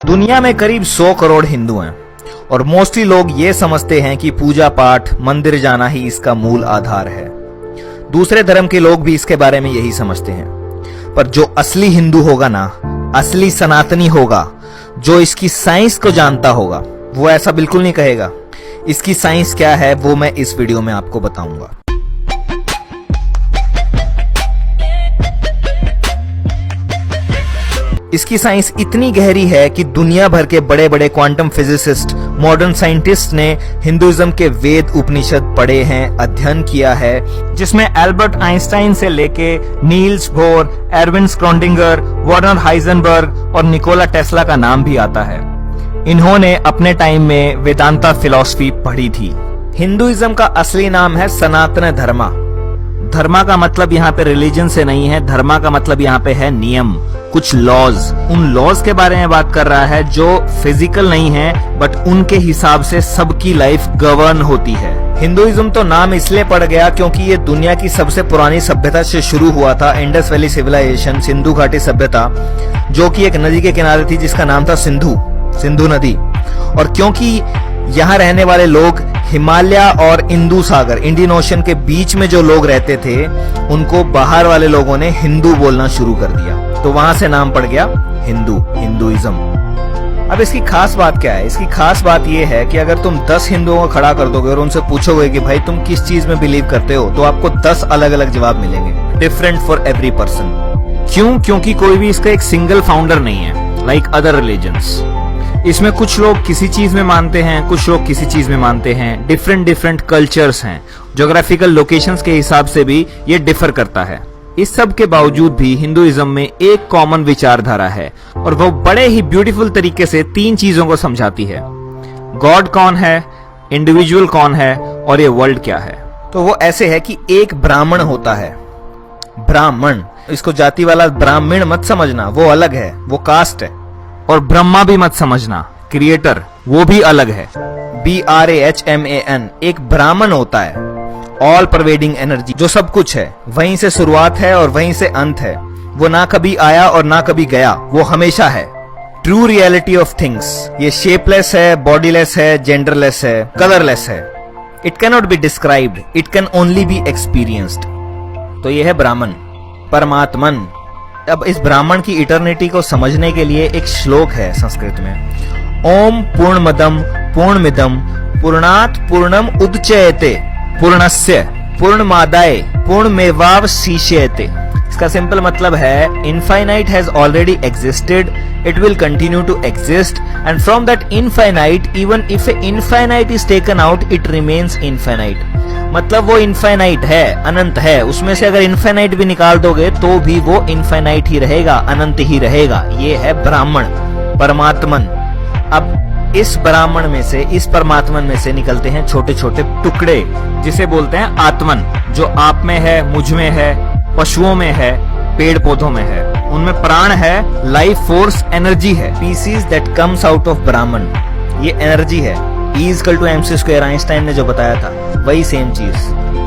दुनिया में करीब 100 करोड़ हिंदू हैं और मोस्टली लोग ये समझते हैं कि पूजा पाठ मंदिर जाना ही इसका मूल आधार है। दूसरे धर्म के लोग भी इसके बारे में यही समझते हैं, पर जो असली हिंदू होगा ना, असली सनातनी होगा, जो इसकी साइंस को जानता होगा, वो ऐसा बिल्कुल नहीं कहेगा। इसकी साइंस क्या है वो मैं इस वीडियो में आपको बताऊंगा। इसकी साइंस इतनी गहरी है कि दुनिया भर के बड़े बड़े क्वांटम फिजिसिस्ट, मॉडर्न साइंटिस्ट ने हिंदुइज्म के वेद उपनिषद पढ़े हैं, अध्ययन किया है, जिसमें एल्बर्ट आइंस्टाइन से लेके Niels Bohr, Erwin Schrödinger, Werner Heisenberg और निकोला टेस्ला का नाम भी आता है। इन्होंने अपने टाइम में वेदांता फिलॉसफी पढ़ी थी। हिंदुइज्म का असली नाम है सनातन धर्मा। धर्मा का मतलब यहाँ पे रिलीजन से नहीं है, धर्मा का मतलब यहाँ पे है नियम, कुछ लॉज। उन लॉज के बारे में बात कर रहा है जो फिजिकल नहीं है, बट उनके हिसाब से सबकी लाइफ गवर्न होती है। हिंदुइज्म तो नाम इसलिए पड़ गया क्योंकि ये दुनिया की सबसे पुरानी सभ्यता से शुरू हुआ था, इंडस वैली सिविलाइजेशन, सिंधु घाटी सभ्यता, जो कि एक नदी के किनारे थी जिसका नाम था सिंधु नदी। और क्योंकि यहाँ रहने वाले लोग हिमालय और इंदु सागर, इंडियन ओशन के बीच में जो लोग रहते थे, उनको बाहर वाले लोगों ने हिंदू बोलना शुरू कर दिया, तो वहां से नाम पड़ गया हिंदुइज्म। अब इसकी खास बात क्या है? इसकी खास बात यह है कि अगर तुम 10 हिंदुओं को खड़ा कर दोगे और उनसे पूछोगे कि भाई तुम किस चीज में बिलीव करते हो, तो आपको 10 अलग अलग जवाब मिलेंगे, डिफरेंट फॉर एवरी पर्सन। क्यों? क्योंकि कोई भी इसका एक सिंगल फाउंडर नहीं है, लाइक अदर रिलीजन्स। इसमें कुछ लोग किसी चीज में मानते हैं, कुछ लोग किसी चीज में मानते हैं, डिफरेंट कल्चर्स हैं, ज्योग्राफिकल लोकेशंस के हिसाब से भी ये डिफर करता है। इस सब के बावजूद भी हिंदुइज्म में एक कॉमन विचारधारा है और वो बड़े ही ब्यूटीफुल तरीके से 3 चीजों को समझाती है। गॉड कौन है, इंडिविजुअल कौन है और ये वर्ल्ड क्या है। तो वो ऐसे है कि एक ब्राह्मण होता है, ब्राह्मण, इसको जाति वाला ब्राह्मण मत समझना, वो अलग है, वो कास्ट है। और ब्रह्मा भी मत समझना, क्रिएटर, वो भी अलग है, BRAHMAN। एक ब्राह्मण होता है, ऑल परवेडिंग एनर्जी, जो सब कुछ है, वहीं से शुरुआत है और वहीं से अंत है। वो ना कभी आया और ना कभी गया, वो हमेशा है। ट्रू रियलिटी ऑफ थिंग्स, ये शेपलेस है, बॉडीलेस है, जेंडरलेस है, कलरलेस है। It can not be described, it can only be experienced. तो ये है ब्राह्मण, परमात्मन। अब इस ब्राह्मण की इटर्निटी को समझने के लिए एक श्लोक है संस्कृत में, ओम पूर्णमदम पूर्णमिदम पूर्णात् पूर्णम उदच्यते पूर्णस्य पूर्णमादाय पूर्णमेवावशिष्यते। इसका सिंपल मतलब है, infinite has already existed, it will continue to exist, and from that infinite even if a infinite is taken out it remains infinite. मतलब वो इनफाइनाइट है, अनंत है, उसमें से अगर इनफाइनाइट भी निकाल दोगे तो भी वो इनफाइनाइट ही रहेगा, अनंत ही रहेगा। ये है ब्राह्मण, परमात्मन। अब इस ब्राह्मण में से, इस परमात्मन में से निकलते हैं छोटे छोटे टुकड़े, जिसे बोलते हैं आत्मन, जो आप में है, मुझ में है, पशुओं में है, पेड़ पौधों में है। उनमें प्राण है, लाइफ फोर्स, एनर्जी है। Pieces that comes out of Brahman, ये एनर्जी है। E=mc², आइंस्टाइन ने जो बताया था, वही सेम चीज।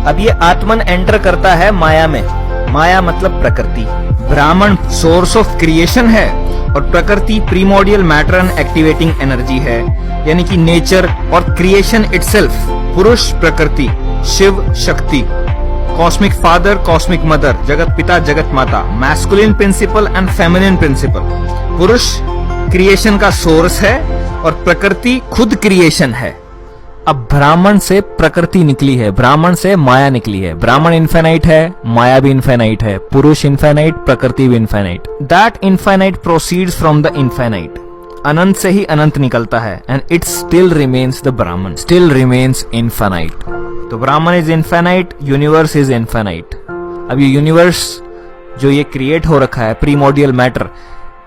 अब ये आत्मन एंटर करता है माया में। माया मतलब प्रकृति। ब्राह्मण सोर्स ऑफ क्रिएशन है और प्रकृति primordial matter and activating energy है, यानी कि नेचर और क्रिएशन इटसेल्फ। पुरुष प्रकृति, Shiv Shakti, cosmic father, cosmic mother, जगत पिता, जगत माता, masculine principle and feminine principle. पुरुष क्रिएशन का सोर्स है और प्रकृति खुद क्रिएशन है। अब ब्राह्मण से प्रकृति निकली है, ब्राह्मण से माया निकली है। ब्राह्मण इनफाइनाइट है, माया भी इनफाइनाइट है, पुरुष इनफाइनाइट, प्रकृति भी infinite. That infinite proceeds from the infinite. अनंत से ही अनंत निकलता है, and it still remains the Brahman, still remains infinite. तो Brahman is infinite, universe is infinite. अब ये यूनिवर्स जो ये क्रिएट हो रखा है, प्रीमोडियल मैटर,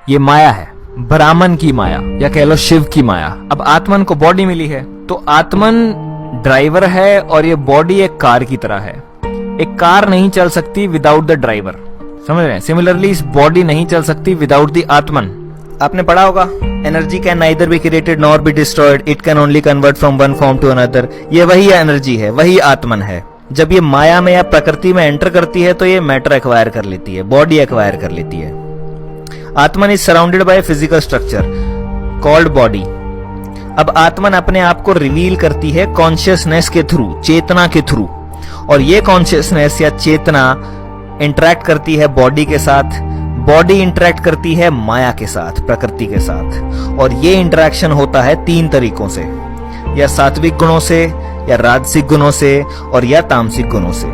ये माया है, ब्राह्मण की माया, या कह लो शिव की माया। अब आत्मन को बॉडी मिली है, तो आत्मन ड्राइवर है और ये बॉडी एक कार की तरह है। एक कार नहीं चल सकती विदाउट द ड्राइवर, समझ रहे हैं? सिमिलरली इस बॉडी नहीं चल सकती विदाउट द आत्मन। आपने पढ़ा होगा, energy can neither be created nor be destroyed, it can only convert from one form to another. ये वही एनर्जी है, वही आत्मन है। जब ये माया में या प्रकृति में एंटर करती है तो ये मैटर एक्वायर कर लेती है, बॉडी एक्वायर कर लेती है। Atman is surrounded by a physical structure called body. अब आत्मन अपने आप को रिवील करती है कॉन्शियसनेस के थ्रू, चेतना के थ्रू, और ये कॉन्शियसनेस या चेतना इंटरेक्ट करती है बॉडी के साथ, बॉडी इंटरेक्ट करती है माया के साथ, प्रकृति के साथ। और ये इंटरेक्शन होता है 3 तरीकों से, या सात्विक गुणों से, या राजसिक गुणों से, और या तामसिक गुणों से।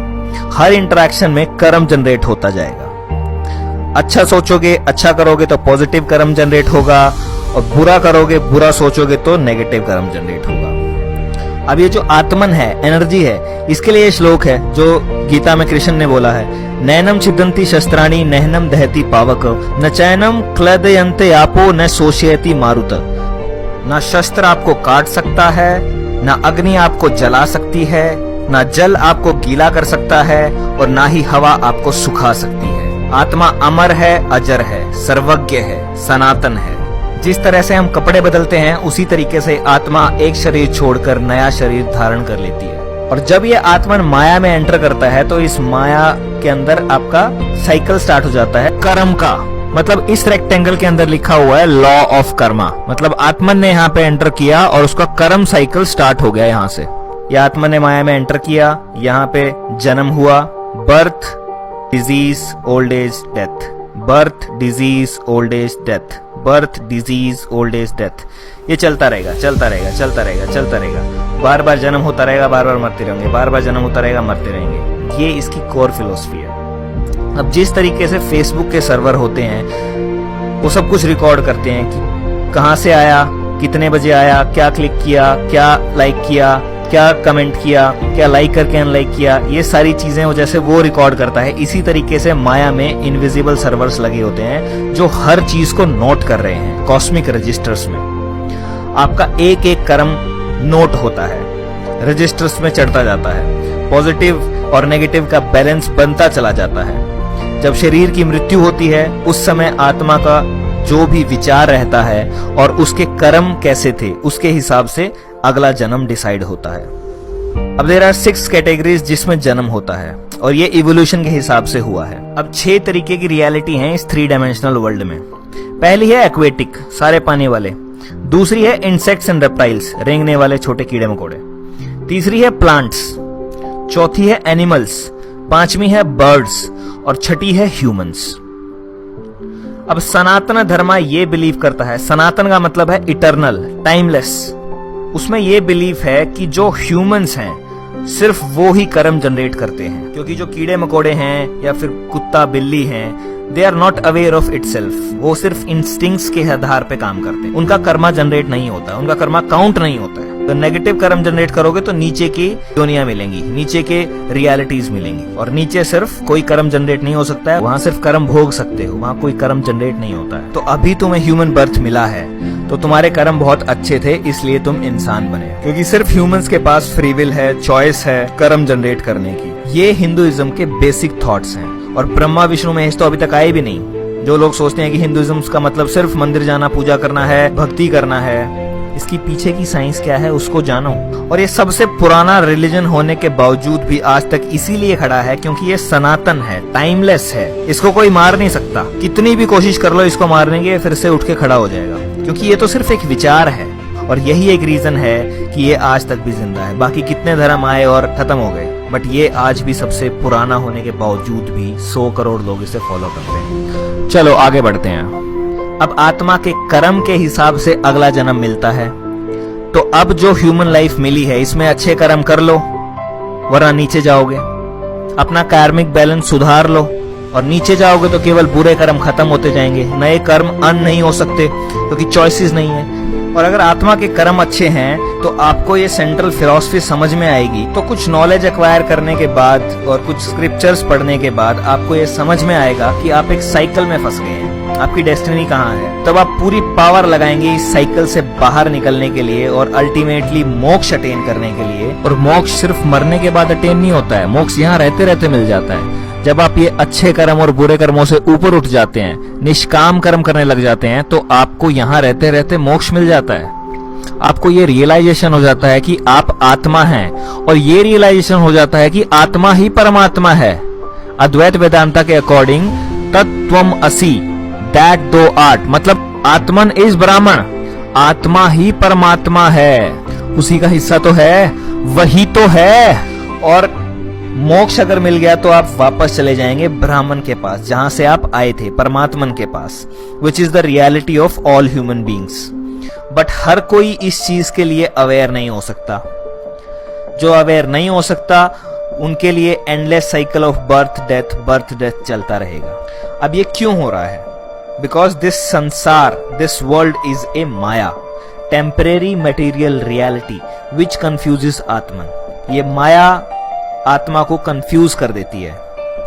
हर इंटरेक्शन में कर्म जनरेट होता जाएगा। अच्छा सोचोगे, अच्छा करोगे तो पॉजिटिव कर्म जनरेट होगा, और बुरा करोगे, बुरा सोचोगे तो नेगेटिव कर्म जनरेट होगा। अब ये जो आत्मन है, एनर्जी है, इसके लिए श्लोक है जो गीता में कृष्ण ने बोला है, नैनम छिदंती शस्त्राणि नहनम दहती पावक, न चैनम क्लदयन्ते आपो न शोषयति मारुत। ना शस्त्र आपको काट सकता है, ना अग्नि आपको जला सकती है, ना जल आपको गीला कर सकता है, और ना ही हवा आपको सुखा सकती है। आत्मा अमर है, अजर है, सर्वज्ञ है, सनातन है। जिस तरह से हम कपड़े बदलते हैं, उसी तरीके से आत्मा एक शरीर छोड़कर नया शरीर धारण कर लेती है। और जब ये आत्मन माया में एंटर करता है तो इस माया के अंदर आपका साइकिल स्टार्ट हो जाता है कर्म का। मतलब इस रेक्टेंगल के अंदर लिखा हुआ है लॉ ऑफ कर्मा। मतलब आत्मन ने यहाँ पे एंटर किया और उसका कर्म साइकिल स्टार्ट हो गया। यहाँ से ये आत्मन ने माया में एंटर किया, यहाँ पे जन्म हुआ, birth, disease, old age, death, birth, disease, old age, death, birth, disease, old age, death. ये चलता रहेगा, चलता रहेगा, चलता रहेगा, चलता रहेगा। बार बार जन्म होता रहेगा, बार बार मरते रहेंगे, बार बार जन्म होता रहेगा, मरते रहेंगे। ये इसकी कोर फिलोसफी है। अब जिस तरीके से फेसबुक के सर्वर होते हैं, वो सब कुछ रिकॉर्ड करते हैं कि कहाँ से आया, कितने बजे आया, क्या क्लिक किया, क्या लाइक किया, क्या कमेंट किया, क्या लाइक करके अनलाइक किया, ये सारी चीजें वो जैसे वो रिकॉर्ड करता है। इसी तरीके से माया में इनविजिबल सर्वर्स लगे होते हैं जो हर चीज को नोट कर रहे हैं कॉस्मिक रजिस्टर्स में। आपका एक एक कर्म नोट होता है, रजिस्टर्स में चढ़ता जाता है, पॉजिटिव और नेगेटिव का बैलेंस बनता चला जाता है। जब शरीर की मृत्यु होती है, उस समय आत्मा का जो भी विचार रहता है और उसके कर्म कैसे थे, उसके हिसाब से अगला जन्म डिसाइड होता है। अब देयर आर 6 कैटेगरीज जिसमें जन्म होता है, और ये इवोल्यूशन के हिसाब से हुआ है। अब 6 तरीके की रियलिटी है इस 3 डायमेंशनल वर्ल्ड में। पहली है एक्वेटिक, सारे पानी वाले। दूसरी है इंसेक्ट्स एंड रेप्टाइल्स, रेंगने वाले छोटे कीड़े मकोड़े। तीसरी है प्लांट्स। चौथी है एनिमल्स। पांचवी है बर्ड्स, और छठी है ह्यूमंस। अब सनातन धर्म ये बिलीव करता है, सनातन का मतलब है इटर्नल, टाइमलेस। उसमें ये बिलीफ है कि जो ह्यूमंस हैं सिर्फ वो ही कर्म जनरेट करते हैं, क्योंकि जो कीड़े मकोड़े हैं या फिर कुत्ता बिल्ली हैं, they are not aware of itself. वो सिर्फ इंस्टिंक्ट्स के आधार पे काम करते हैं, उनका कर्मा जनरेट नहीं होता, उनका कर्मा काउंट नहीं होता है। तो नेगेटिव कर्म जनरेट करोगे तो नीचे की दुनिया मिलेंगी, नीचे के रियलिटीज मिलेंगी, और नीचे सिर्फ कोई कर्म जनरेट नहीं हो सकता है, वहां सिर्फ कर्म भोग सकते हो, वहां कोई कर्म जनरेट नहीं होता है। तो अभी तुम्हें ह्यूमन बर्थ मिला है तो तुम्हारे कर्म बहुत अच्छे थे, इसलिए तुम इंसान बने, क्योंकि सिर्फ ह्यूमंस के पास फ्री विल है, चॉइस है कर्म जनरेट करने की। ये हिंदुइज्म के बेसिक थॉट्स हैं, और ब्रह्मा विष्णु महेश तो अभी तक आए भी नहीं। जो लोग सोचते हैं कि हिंदुइज्म का मतलब सिर्फ मंदिर जाना, पूजा करना है, भक्ति करना है, इसकी पीछे की साइंस क्या है उसको जानो। और ये सबसे पुराना रिलीजन होने के बावजूद भी आज तक इसीलिए खड़ा है क्योंकि ये सनातन है, टाइमलेस है, इसको कोई मार नहीं सकता। कितनी भी कोशिश कर लो इसको मारने की, फिर से उठ के खड़ा हो जाएगा, क्योंकि ये तो सिर्फ एक विचार है। और यही एक रीजन है कि ये आज तक भी जिंदा है। बाकी कितने धर्म आए और खत्म हो गए, बट ये आज भी सबसे पुराना होने के बावजूद भी 100 करोड़ लोग इसे फॉलो करते हैं। चलो आगे बढ़ते हैं। अब आत्मा के कर्म के हिसाब से अगला जन्म मिलता है। तो अब जो ह्यूमन लाइफ मिली है, इसमें अच्छे कर्म कर लो, वरना नीचे जाओगे। अपना कार्मिक बैलेंस सुधार लो, और नीचे जाओगे तो केवल बुरे कर्म खत्म होते जाएंगे, नए कर्म अन नहीं हो सकते क्योंकि चॉइसेस नहीं है। और अगर आत्मा के कर्म अच्छे हैं तो आपको ये सेंट्रल फिलॉसफी समझ में आएगी। तो कुछ नॉलेज एक्वायर करने के बाद और कुछ स्क्रिप्चर्स पढ़ने के बाद आपको ये समझ में आएगा कि आप एक साइकिल में फंस गए हैं, आपकी डेस्टिनी कहाँ है। तब आप पूरी पावर लगाएंगे इस साइकिल से बाहर निकलने के लिए और अल्टीमेटली मोक्ष अटेन करने के लिए। और मोक्ष सिर्फ मरने के बाद अटेन नहीं होता है, मोक्ष यहाँ रहते रहते मिल जाता है। जब आप ये अच्छे कर्म और बुरे कर्मों से ऊपर उठ जाते हैं, निष्काम कर्म करने लग जाते हैं, तो आपको यहाँ रहते रहते मोक्ष मिल जाता है। आपको ये रियलाइजेशन हो जाता है कि आप आत्मा हैं, और ये रियलाइजेशन हो जाता है कि आत्मा ही परमात्मा है। अद्वैत वेदांता के अकॉर्डिंग तत्त्वम असि, दैट दो आर्ट, मतलब आत्मन इज ब्राह्मण आत्मा ही परमात्मा है, उसी का हिस्सा तो है, वही तो है। और मोक्ष अगर मिल गया तो आप वापस चले जाएंगे ब्राह्मण के पास, जहां से आप आए थे, परमात्मन के पास, which is the reality of all human beings. But हर कोई इस चीज के लिए अवेयर नहीं हो सकता। जो अवेयर नहीं हो सकता उनके लिए endless cycle of birth death चलता रहेगा। अब ये क्यों हो रहा है? बिकॉज दिस संसार, this world is a Maya, temporary material reality which confuses आत्मन। ये माया आत्मा को कंफ्यूज कर देती है,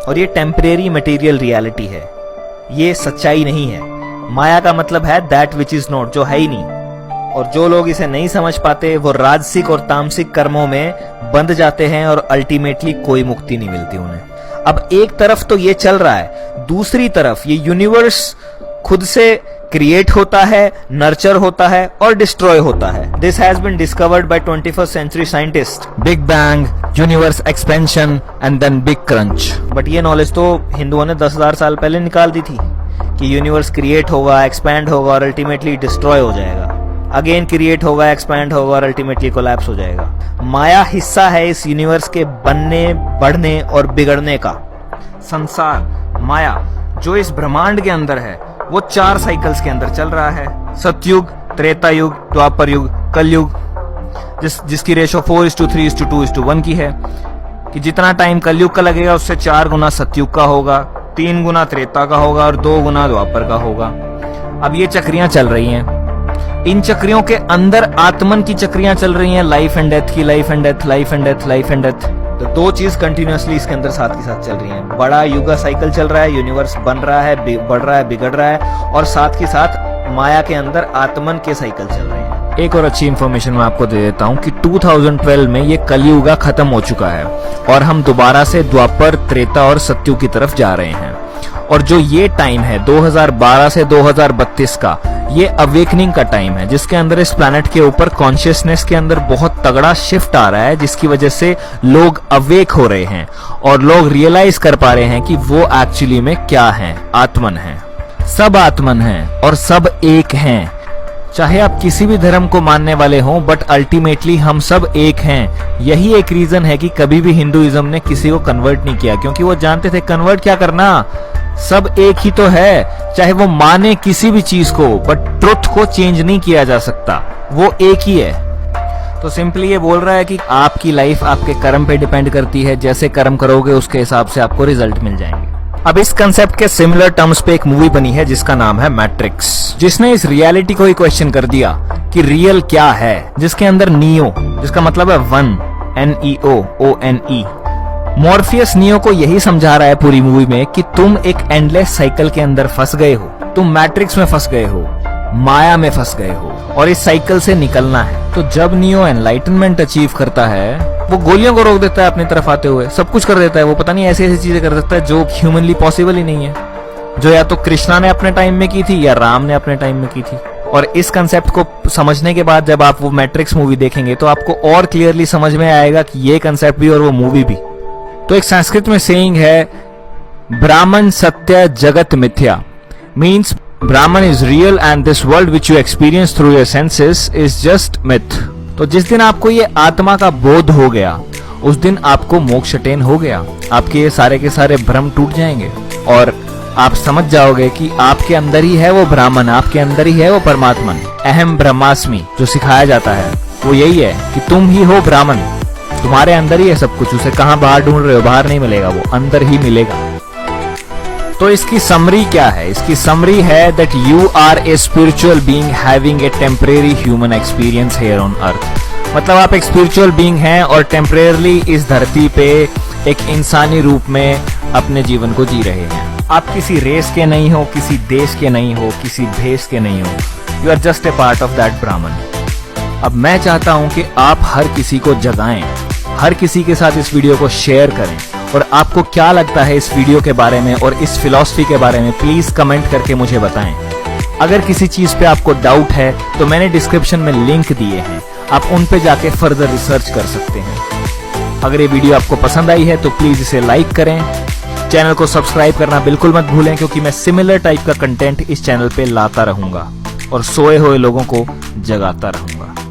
और ये टेम्परेरी मटेरियल रियलिटी है, ये सच्चाई नहीं है। माया का मतलब है दैट विच इज नॉट, जो है ही नहीं। और जो लोग इसे नहीं समझ पाते वो राजसिक और तामसिक कर्मों में बंध जाते हैं और अल्टीमेटली कोई मुक्ति नहीं मिलती उन्हें। अब एक तरफ तो ये चल रहा है, दूसरी तरफ ये यूनिवर्स खुद से क्रिएट होता है, नर्चर होता है और डिस्ट्रॉय होता है। This has been discovered by 21st century scientist. Big bang, universe expansion and then big crunch. But ये नॉलेज तो हिंदुओं ने 10,000 साल पहले निकाल दी थी कि यूनिवर्स क्रिएट होगा, एक्सपैंड होगा और अल्टीमेटली डिस्ट्रॉय हो जाएगा, अगेन क्रिएट होगा, एक्सपैंड होगा और अल्टीमेटली कोलैप्स हो जाएगा। माया हिस्सा है इस यूनिवर्स के बनने, बढ़ने और बिगड़ने का। संसार, माया, जो इस ब्रह्मांड के अंदर है, वो 4 साइकिल्स के अंदर चल रहा है। सतयुग, त्रेता युग, द्वापर युग, कलयुग, जिसकी रेशो 4:3:2:1 की है, कि जितना टाइम कलयुग का लगेगा उससे 4 गुना सतयुग का होगा, 3 गुना त्रेता का होगा और 2 गुना द्वापर का होगा। अब ये चक्रियां चल रही हैं, इन चक्रियों के अंदर आत्मन की चक्रियां चल रही हैं, लाइफ एंड डेथ की, life and death, life and death, life and death. तो 2 चीज कंटिन्यूअसली इसके अंदर साथ के साथ चल रही हैं। बड़ा युगा साइकिल चल रहा है, यूनिवर्स बन रहा है, बढ़ रहा है, बिगड़ रहा है, और साथ के साथ माया के अंदर आत्मन के साइकिल चल रहे हैं। एक और अच्छी इंफॉर्मेशन मैं आपको दे देता हूँ कि 2012 में ये कलयुगा खत्म हो चुका है और हम दोबारा से द्वापर, त्रेता और सतयुग की तरफ जा रहे हैं। और जो ये टाइम है 2012 से 2032 का, ये अवेकनिंग का टाइम है, जिसके अंदर इस प्लैनेट के ऊपर कॉन्शियसनेस के अंदर बहुत तगड़ा शिफ्ट आ रहा है, जिसकी वजह से लोग अवेक हो रहे हैं और लोग रियलाइज कर पा रहे हैं कि वो एक्चुअली में क्या है, आत्मन है। सब आत्मन हैं और सब एक हैं। चाहे आप किसी भी धर्म को मानने वाले हों, बट अल्टीमेटली हम सब एक हैं। यही एक रीजन है कि कभी भी हिंदुइज्म ने किसी को कन्वर्ट नहीं किया, क्योंकि वो जानते थे कन्वर्ट क्या करना, सब एक ही तो है। चाहे वो माने किसी भी चीज को, बट ट्रुथ को चेंज नहीं किया जा सकता, वो एक ही है। तो सिंपली ये बोल रहा है कि आपकी लाइफ आपके कर्म पे डिपेंड करती है, जैसे कर्म करोगे उसके हिसाब से आपको रिजल्ट मिल जाएंगे। अब इस कंसेप्ट के सिमिलर टर्म्स पे एक मूवी बनी है जिसका नाम है मैट्रिक्स, जिसने इस रियलिटी को ही क्वेश्चन कर दिया कि रियल क्या है, जिसके अंदर नियो, जिसका मतलब है 1, NEO, मॉर्फियस नियो को यही समझा रहा है पूरी मूवी में कि तुम एक एंडलेस साइकिल के अंदर फंस गए हो, तुम मैट्रिक्स में फंस गए हो, माया में फंस गए हो और इस साइकिल से निकलना है। तो जब नियो एनलाइटनमेंट अचीव करता है, वो गोलियों को रोक देता है अपनी तरफ आते हुए, सब कुछ कर देता है, वो पता नहीं ऐसी ऐसी चीजें कर देता है जो ह्यूमनली पॉसिबल ही नहीं है, जो या तो कृष्णा ने अपने टाइम में की थी या राम ने अपने टाइम में की थी। और इस कंसेप्ट को समझने के बाद जब आप वो मैट्रिक्स मूवी देखेंगे तो आपको और क्लियरली समझ में आएगा कि ये कंसेप्ट भी और वो मूवी भी। तो एक संस्कृत में सेइंग है, ब्राह्मण सत्य जगत मिथ्या, means Brahman is real and this world which you experience through your senses is just myth। तो जिस दिन आपको ये आत्मा का बोध हो गया, उस दिन आपको मोक्ष अटेन हो गया, आपके ये सारे के सारे भ्रम टूट जाएंगे और आप समझ जाओगे कि आपके अंदर ही है वो ब्राह्मण, आपके अंदर ही है वो परमात्मन। अहम ब्रह्मास्मि जो सिखाया जाता है वो यही है कि तुम ही हो ब्राह्मण, तुम्हारे अंदर ही है सब कुछ, उसे कहाँ बाहर ढूंढ रहे हो, बाहर नहीं मिलेगा, वो अंदर ही मिलेगा। तो इसकी समरी क्या है? इसकी समरी है that you are a spiritual being having a temporary human experience here on earth. मतलब आप एक स्पिरिचुअल बीइंग हैं और टेम्परेरली इस धरती पे एक इंसानी रूप में अपने जीवन को जी रहे हैं। आप किसी रेस के नहीं हो, किसी देश के नहीं हो, किसी भेष के नहीं हो, you are just a part of that Brahman. अब मैं चाहता हूं कि आप हर किसी को जगाएं, हर किसी के साथ इस वीडियो को शेयर करें, और आपको क्या लगता है इस वीडियो के बारे में और इस फिलॉसफी के बारे में प्लीज कमेंट करके मुझे बताएं। अगर किसी चीज पे आपको डाउट है तो मैंने डिस्क्रिप्शन में लिंक दिए हैं, आप उन पे जाके फर्दर रिसर्च कर सकते हैं। अगर ये वीडियो आपको पसंद आई है तो प्लीज इसे लाइक करें, चैनल को सब्सक्राइब करना बिल्कुल मत भूलें, क्योंकि मैं सिमिलर टाइप का कंटेंट इस चैनल पे लाता रहूंगा। और सोए हुए लोगों को जगाता रहूंगा।